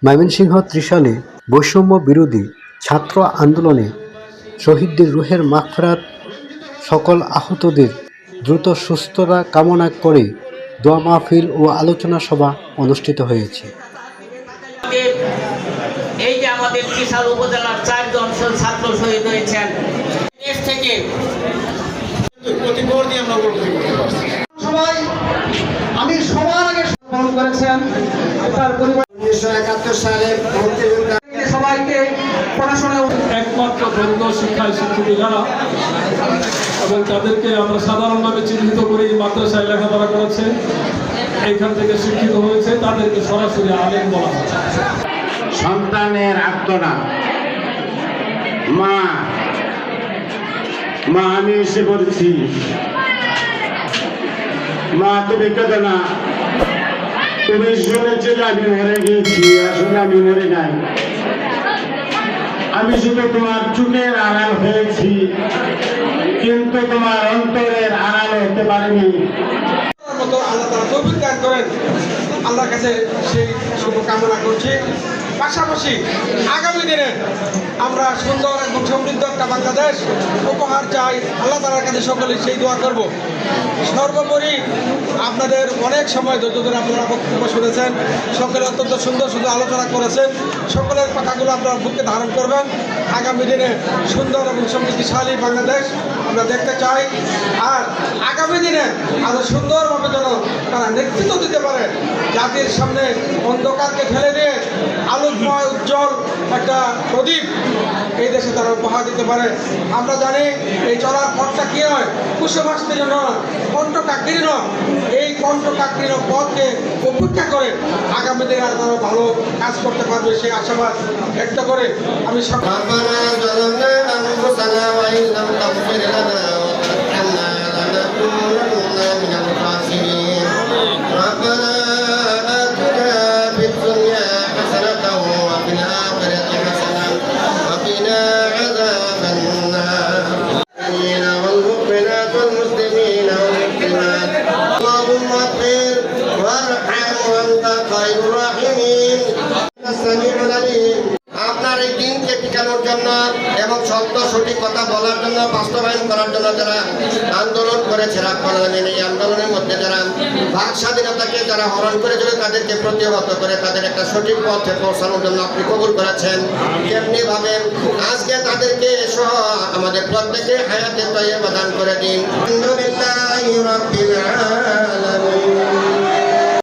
ময়মনসিংহ ত্রিশালে বৈষম্য বিরোধী ছাত্র আন্দোলনে শহীদদের রুহের মাগফিরাত, সকল আহতদের দ্রুত সুস্থতা কামনা করে দোয়া মাহফিল ও আলোচনা সভা অনুষ্ঠিত হয়েছে। এই যে আমাদের ত্রিশাল উপজেলার 4 জন ছাত্র শহীদ হয়েছেন, দেশ থেকে আমি সবার আগে পালন করেছেন। তার পরিবার 1971 সালে সবাইকে পড়াশোনায় একমাত্র ধর্ম শিক্ষায় শিক্ষিত যারা এবং তাদেরকে আমরা সাধারণভাবে চিহ্নিত করে মাদ্রাসায় লেখাপড়া করেছে, এইখান থেকে শিক্ষিত হয়েছে, তাদেরকে সরাসরি আলেম বলা হয়। সন্তানের আর্তনাদ, মা মা আমি এসে পড়েছি, মা তুমি কেঁদো না, তুমি শুনেছো যে আমি মরে গিয়েছি, আসলে আমি মরে নাই, আমি শুধু তোমার চুলের আড়াল হয়েছি, কিন্তু তোমার অন্তরের আড়াল হতে পারিনি। আল্লাহ তাআলা তৌফিক দান করেন, আল্লাহর কাছে সেই শুভ কামনা করছি। পাশাপাশি আগামী দিনে আমরা সুন্দর এবং সমৃদ্ধ একটা বাংলাদেশ উপহার চাই, আল্লাহ তাআলার কাছে সকলে সেই দোয়া করব। সর্বোপরি আপনাদের অনেক সময় ধৈর্য ধরে আপনারা বক্তব্য শুনেছেন, সকলে অত্যন্ত সুন্দর সুন্দর আলোচনা করেছেন, সকলের কথাগুলো আপনারা বুকে ধারণ করবেন। আগামী দিনে সুন্দর এবং সমৃদ্ধিশালী বাংলাদেশ আমরা দেখতে চাই। আর আগামী দিনে আরও সুন্দরভাবে যেন তারা নেতৃত্ব দিতে পারে, জাতির সামনে অন্ধকারকে ঠেলে দিয়ে আলোকময় উজ্জ্বল একটা প্রদীপ এই দেশে তারা উপহার দিতে পারে। আমরা জানি এই চলার পথটা কী হয়, কুশভাস্তির জন্য কণ্ঠকাকীর্ণ, এই কণ্ঠকাকীর্ণ পথকে উপেক্ষা করে আগামী দিনে আর তারা ভালো কাজ করতে পারবে সেই আশাবাদ ব্যক্ত করে আমি আপনার এই দিনকে টিকানোর জন্য এবং সত্য সঠিক কথা বলার জন্য, বাস্তবায়ন করার জন্য যারা আন্দোলন করেছে, এই আন্দোলনের মধ্যে যারা বাক স্বাধীনতাকে যারা হরণ করেছিল তাদেরকে প্রতিহত করে তাদের একটা সঠিক পথে পৌঁছানোর জন্য আপনি কবুল করেছেন। তেমনি ভাবে আজকে তাদেরকে সহ আমাদের প্রত্যেকে হায়াতে তৈয়বা দান করে দিন। আলহামদুলিল্লাহি রাব্বিল আলামিন।